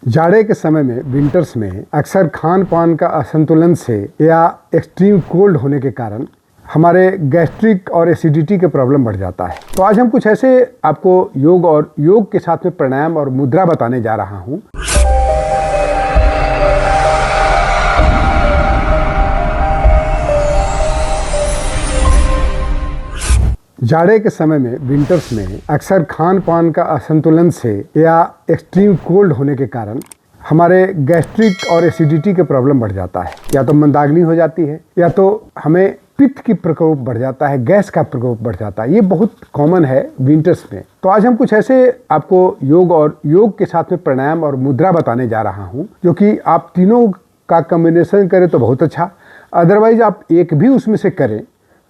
जाड़े के समय में विंटर्स में अक्सर खान पान का असंतुलन से या एक्सट्रीम कोल्ड होने के कारण हमारे गैस्ट्रिक और एसिडिटी के प्रॉब्लम बढ़ जाता है। तो आज हम कुछ ऐसे आपको योग के साथ में प्राणायाम और मुद्रा बताने जा रहा हूँ। जाड़े के समय में विंटर्स में अक्सर खान पान का असंतुलन से या एक्सट्रीम कोल्ड होने के कारण हमारे गैस्ट्रिक और एसिडिटी के प्रॉब्लम बढ़ जाता है। या तो मंदाग्नि हो जाती है या तो हमें पित्त की प्रकोप बढ़ जाता है, गैस का प्रकोप बढ़ जाता है। ये बहुत कॉमन है विंटर्स में। तो आज हम कुछ ऐसे आपको योग के साथ में प्राणायाम और मुद्रा बताने जा रहा हूँ, जो कि आप तीनों का कॉम्बिनेशन करें तो बहुत अच्छा, अदरवाइज आप एक भी उसमें से करें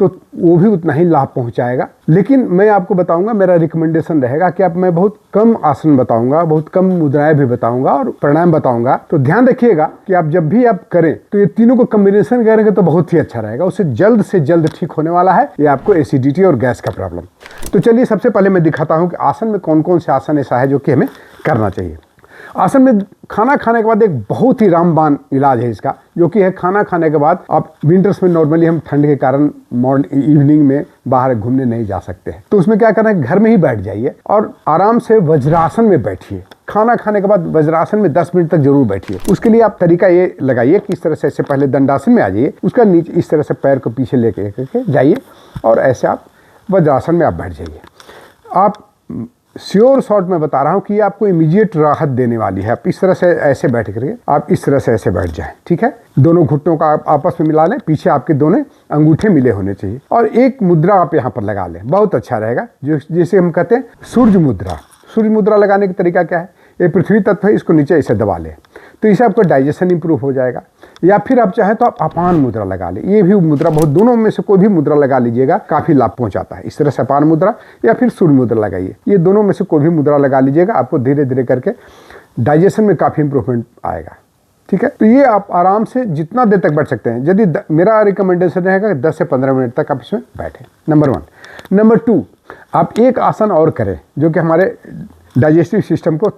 तो वो भी उतना ही लाभ पहुंचाएगा। लेकिन मैं आपको बताऊंगा, मेरा रिकमेंडेशन रहेगा कि मैं बहुत कम आसन बताऊंगा, बहुत कम मुद्राएं भी बताऊंगा और प्राणायाम बताऊंगा। तो ध्यान रखिएगा कि आप जब भी आप करें तो ये तीनों को कॉम्बिनेशन करेंगे तो बहुत ही अच्छा रहेगा। उससे जल्द से जल्द ठीक होने वाला है ये आपको एसिडिटी और गैस का प्रॉब्लम। तो चलिए सबसे पहले मैं दिखाता हूँ कि आसन में कौन कौन से आसन ऐसा है जो कि हमें करना चाहिए। आसन में खाना खाने के बाद एक बहुत ही रामबाण इलाज है इसका, जो कि है खाना खाने के बाद आप विंटर्स में नॉर्मली हम ठंड के कारण इवनिंग में बाहर घूमने नहीं जा सकते हैं। तो उसमें क्या करना है, घर में ही बैठ जाइए और आराम से वज्रासन में बैठिए। खाना खाने के बाद वज्रासन में 10 मिनट तक जरूर बैठिए। उसके लिए आप तरीका ये लगाइए कि इस तरह से पहले दंडासन में आ जाइए, उसका नीचे इस तरह से पैर को पीछे लेके जाइए और ऐसे आप वज्रासन में आप बैठ जाइए। आप श्योर शॉर्ट में बता रहा हूँ कि ये आपको इमीडिएट राहत देने वाली है। आप इस तरह से ऐसे बैठ करके आप इस तरह से ऐसे बैठ जाएं, ठीक है। दोनों घुटनों का आप आपस में मिला लें, पीछे आपके दोनों अंगूठे मिले होने चाहिए और एक मुद्रा आप यहाँ पर लगा लें, बहुत अच्छा रहेगा। जिसे हम कहते हैं सूर्य मुद्रा। सूर्य मुद्रा लगाने का तरीका क्या है, ये पृथ्वी तत्व है, इसको नीचे ऐसे दबा लें तो इससे आपका डाइजेशन इंप्रूव हो जाएगा। या फिर आप चाहें तो आप अपान मुद्रा लगा लें, ये भी मुद्रा बहुत, दोनों में से कोई भी मुद्रा लगा लीजिएगा, काफ़ी लाभ पहुंचाता है। इस तरह से अपान मुद्रा या फिर सूर्य मुद्रा लगाइए, ये दोनों में से कोई भी मुद्रा लगा लीजिएगा, आपको धीरे धीरे करके डाइजेशन में काफ़ी इंप्रूवमेंट आएगा, ठीक है। तो ये आप आराम से जितना देर तक बैठ सकते हैं। यदि मेरा रिकमेंडेशन रहेगा 10 से 15 मिनट तक आप इसमें बैठें, नंबर 1। नंबर 2, आप एक आसन और करें जो कि हमारे डाइजेस्टिव सिस्टम को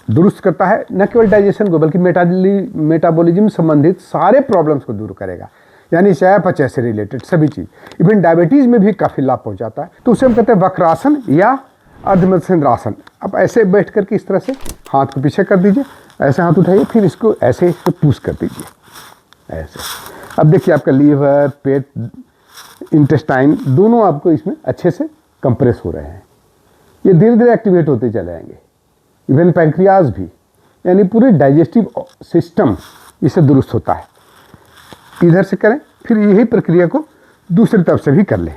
दुरुस्त करता है, न केवल डाइजेशन को बल्कि मेटाबॉलिज्म संबंधित सारे प्रॉब्लम्स को दूर करेगा, यानी चयापचय से रिलेटेड सभी चीज़, इवन डायबिटीज़ में भी काफ़ी लाभ पहुंचाता है। तो उसे हम कहते हैं वक्रासन या अर्धमत्स्येंद्रासन। आप ऐसे बैठ करके इस तरह से हाथ को पीछे कर दीजिए, ऐसे हाथ उठाइए, फिर इसको ऐसे इसको पुश कर दीजिए ऐसे। अब देखिए आपका लीवर, पेट, इंटेस्टाइन दोनों आपको इसमें अच्छे से कंप्रेस हो रहे हैं। ये धीरे धीरे एक्टिवेट होते चले जाएंगे, इवन पैंक्रियाज भी, यानी पूरे डाइजेस्टिव सिस्टम इससे दुरुस्त होता है। इधर से करें, फिर यही प्रक्रिया को दूसरी तरफ से भी कर लें।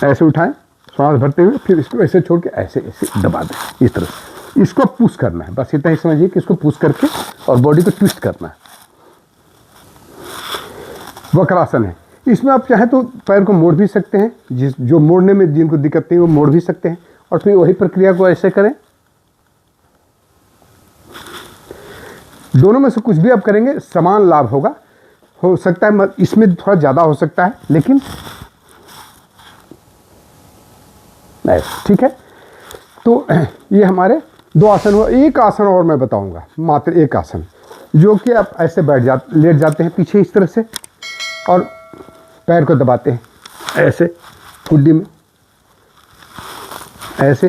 ऐसे उठाएं श्वास भरते हुए, फिर इसको ऐसे छोड़ के ऐसे ऐसे दबा दें इस तरह। इसको पुश करना है, बस इतना ही समझिए कि इसको पुश करके और बॉडी को ट्विस्ट करना है। वक्रासन है, इसमें आप चाहें तो पैर को मोड़ भी सकते हैं, जो मोड़ने में जिनको दिक्कत नहीं वो मोड़ भी सकते हैं और फिर वही प्रक्रिया को ऐसे करें। दोनों में से कुछ भी आप करेंगे समान लाभ होगा। हो सकता है इसमें थोड़ा ज़्यादा हो सकता है, लेकिन ठीक है। तो ये हमारे 2 आसन हुआ। एक आसन और मैं बताऊंगा, मात्र एक आसन, जो कि आप ऐसे लेट जाते हैं पीछे इस तरह से और पैर को दबाते हैं ऐसे कुड्डी में ऐसे,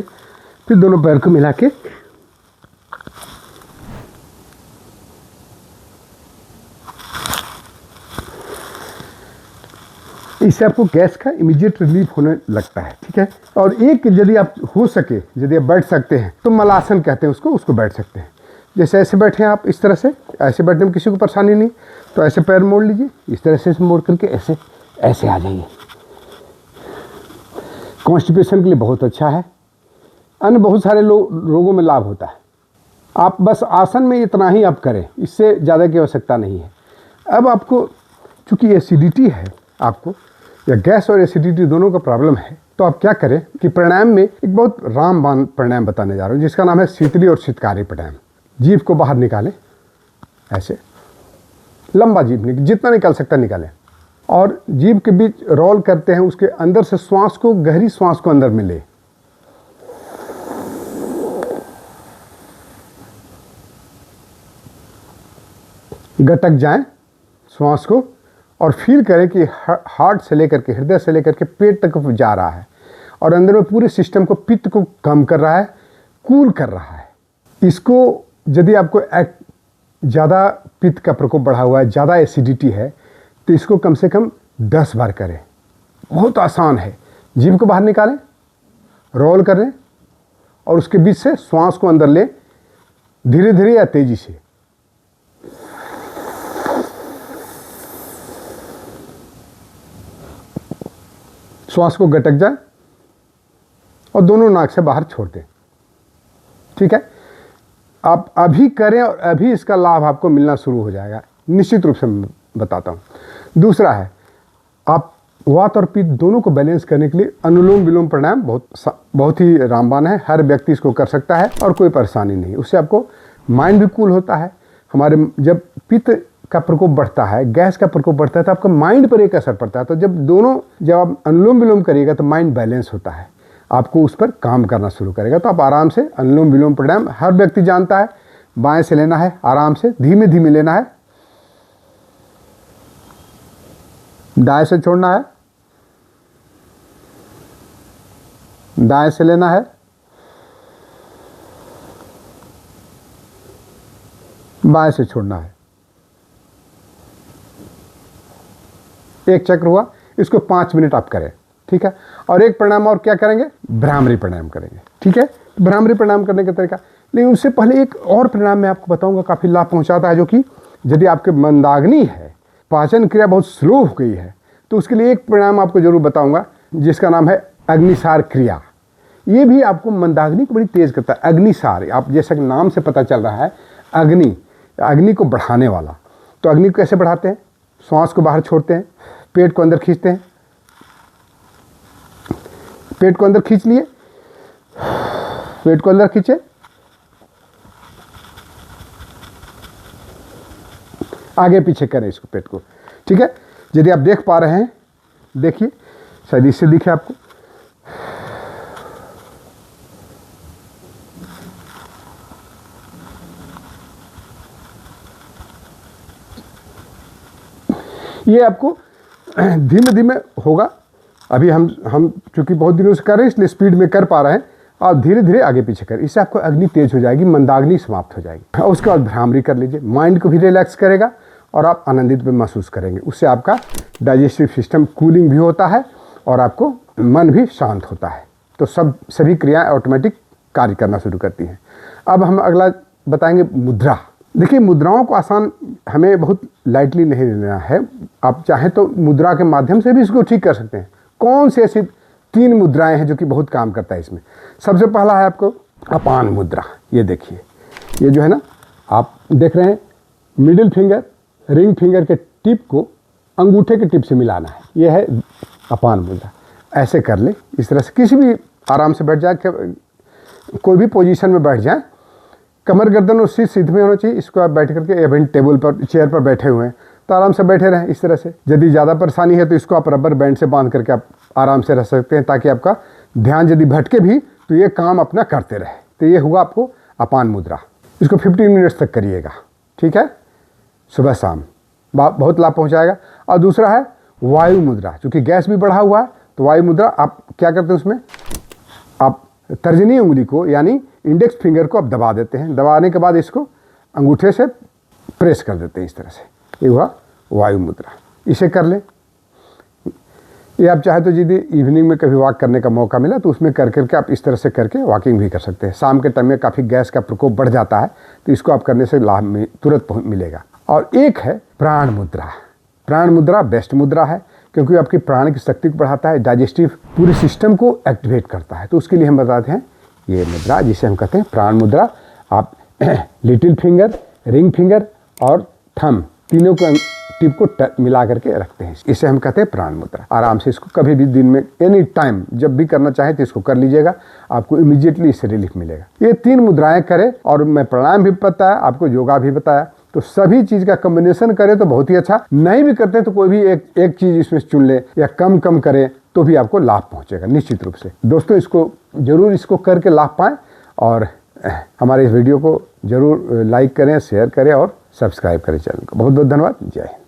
फिर दोनों पैर को मिला के इससे आपको गैस का इमीडिएट रिलीफ होने लगता है, ठीक है। और एक यदि आप हो सके, यदि आप बैठ सकते हैं तो मलासन कहते हैं उसको बैठ सकते हैं। जैसे ऐसे बैठे आप इस तरह से, ऐसे बैठने में किसी को परेशानी नहीं तो ऐसे पैर मोड़ लीजिए, इस तरह से मोड़ करके ऐसे ऐसे आ जाइए। कॉन्स्टिपेशन के लिए बहुत अच्छा है, अन्य बहुत सारे रोगों में लाभ होता है। आप बस आसन में इतना ही आप करें, इससे ज़्यादा की आवश्यकता नहीं है। अब आपको चूँकि एसिडिटी है, आपको या गैस और एसिडिटी दोनों का प्रॉब्लम है, तो आप क्या करें कि प्राणायाम में एक बहुत रामबाण प्राणायाम बताने जा रहा हूँ, जिसका नाम है शीतली और शीतकारी प्राणायाम। जीभ को बाहर निकालें ऐसे, लंबा जीभ जितना निकाल सकता निकालें और जीभ के बीच रोल करते हैं, उसके अंदर से श्वास को, गहरी श्वास को अंदर में ले गटक जाएं श्वास को और फील करें कि हार्ट से लेकर के, हृदय से लेकर के पेट तक जा रहा है और अंदर में पूरे सिस्टम को, पित्त को कम कर रहा है, कूल कर रहा है। इसको यदि आपको ज़्यादा पित्त का प्रकोप बढ़ा हुआ है, ज़्यादा एसिडिटी है, तो इसको कम से कम 10 बार करें। बहुत आसान है। जीभ को बाहर निकालें, रोल करें और उसके बीच से श्वास को अंदर लें, धीरे धीरे या तेजी से। श्वास को गटक जाए और दोनों नाक से बाहर छोड़ दें। ठीक है, आप अभी करें और अभी इसका लाभ आपको मिलना शुरू हो जाएगा, निश्चित रूप से मैं बताता हूँ। दूसरा है, आप वात और पित्त दोनों को बैलेंस करने के लिए अनुलोम विलोम प्राणायाम बहुत ही रामबाण है। हर व्यक्ति इसको कर सकता है और कोई परेशानी नहीं। उससे आपको माइंड भी कूल होता है। हमारे जब पित्त का प्रकोप बढ़ता है, गैस का प्रकोप बढ़ता है, तो आपका माइंड पर एक असर पड़ता है। तो जब आप अनुलोम विलोम करिएगा तो माइंड बैलेंस होता है, आपको उस पर काम करना शुरू करेगा। तो आप आराम से अनुलोम विलोम प्राणायाम हर व्यक्ति जानता है। बाएं से लेना है, आराम से धीमे धीमे लेना है, दाएं से छोड़ना है, दाएं से लेना है, बाएं से छोड़ना है। एक चक्र हुआ, इसको 5 मिनट आप करें। ठीक है, और एक प्राणायाम और क्या करेंगे, भ्रामरी प्राणायाम करेंगे। ठीक है, भ्रामरी प्राणायाम करने का तरीका, लेकिन उससे पहले एक और प्राणायाम मैं आपको बताऊंगा, काफ़ी लाभ पहुंचाता है। जो कि यदि आपके मंदाग्नि है, पाचन क्रिया बहुत स्लो हो गई है, तो उसके लिए एक प्राणायाम आपको जरूर बताऊंगा जिसका नाम है अग्निसार क्रिया। ये भी आपको मंदाग्नि को बड़ी तेज करता है। अग्निसार, आप जैसा कि नाम से पता चल रहा है, अग्नि को बढ़ाने वाला। तो अग्नि को कैसे बढ़ाते हैं, श्वास को बाहर छोड़ते हैं, पेट को अंदर खींचते हैं, पेट को अंदर खींच लिए, पेट को अंदर खींचे, आगे पीछे करें इसको, पेट को। ठीक है, यदि आप देख पा रहे हैं, देखिए, शायद इससे दिखे आपको। ये आपको धीमे धीमे होगा। अभी हम चूंकि बहुत दिनों से कर रहे हैं, इसलिए स्पीड में कर पा रहे हैं। आप धीरे धीरे आगे पीछे करें, इससे आपको अग्नि तेज हो जाएगी, मंदाग्नि समाप्त हो जाएगी। और उसके बाद भ्रामरी कर लीजिए, माइंड को भी रिलैक्स करेगा और आप आनंदित भी महसूस करेंगे। उससे आपका डाइजेस्टिव सिस्टम कूलिंग भी होता है और आपको मन भी शांत होता है। तो सभी क्रियाएं ऑटोमेटिक कार्य करना शुरू करती हैं। अब हम अगला बताएंगे मुद्रा। देखिए, मुद्राओं को आसान हमें बहुत लाइटली नहीं लेना है। आप चाहें तो मुद्रा के माध्यम से भी इसको ठीक कर सकते हैं। कौन सी ऐसी 3 मुद्राएं हैं जो कि बहुत काम करता है इसमें। सबसे पहला है आपको अपान मुद्रा। ये देखिए, ये जो है ना, आप देख रहे हैं, मिडिल फिंगर रिंग फिंगर के टिप को अंगूठे के टिप से मिलाना है। ये है अपान मुद्रा। ऐसे कर ले, इस तरह से किसी भी आराम से बैठ जाए, कोई भी पोजीशन में बैठ जाए, कमर गर्दन और सिर सीध में होना चाहिए। इसको आप बैठ करके इवेंट टेबल पर, चेयर पर बैठे हुए हैं तो आराम से बैठे रहें इस तरह से। यदि ज़्यादा परेशानी है तो इसको आप रबर बैंड से बांध करके आप आराम से रह सकते हैं, ताकि आपका ध्यान यदि भटके भी तो ये काम अपना करते रहे। तो ये हुआ आपको अपान मुद्रा। इसको 15 मिनट्स तक करिएगा। ठीक है, सुबह शाम बहुत लाभ पहुँचाएगा। और दूसरा है वायु मुद्रा। चूँकि गैस भी बढ़ा हुआ है तो वायु मुद्रा आप क्या करते हैं, उसमें आप तर्जनी उंगली को यानी इंडेक्स फिंगर को आप दबा देते हैं। दबाने के बाद इसको अंगूठे से प्रेस कर देते हैं इस तरह से। ये हुआ वायु मुद्रा। इसे कर लें। ये आप चाहे तो यदि इवनिंग में कभी वॉक करने का मौका मिला तो उसमें कर करके आप इस तरह से करके वॉकिंग भी कर सकते हैं। शाम के टाइम में काफ़ी गैस का प्रकोप बढ़ जाता है, तो इसको आप करने से लाभ में तुरंत मिलेगा। और एक है प्राण मुद्रा। प्राण मुद्रा बेस्ट मुद्रा है, क्योंकि आपकी प्राण की शक्ति को बढ़ाता है, डाइजेस्टिव पूरे सिस्टम को एक्टिवेट करता है। तो उसके लिए हम बताते हैं ये मुद्रा, जिसे हम कहते हैं प्राण मुद्रा। आप लिटिल फिंगर, रिंग फिंगर और थंब तीनों को टिप को मिला करके रखते हैं। इसे हम कहते हैं प्राण मुद्रा। आराम से इसको कभी भी दिन में एनी टाइम जब भी करना चाहें तो इसको कर लीजिएगा, आपको इमीडिएटली इससे रिलीफ मिलेगा। ये 3 मुद्राएं करें, और मैं प्राणायाम भी बताया, आपको योगा भी बताया। तो सभी चीज़ का कॉम्बिनेशन करें तो बहुत ही अच्छा। नहीं भी करते तो कोई भी एक चीज़ इसमें चुन ले या कम करें तो भी आपको लाभ पहुंचेगा निश्चित रूप से। दोस्तों, इसको जरूर इसको करके लाभ पाएं और हमारे इस वीडियो को जरूर लाइक करें, शेयर करें और सब्सक्राइब करें चैनल को। बहुत बहुत धन्यवाद। जय हिंद।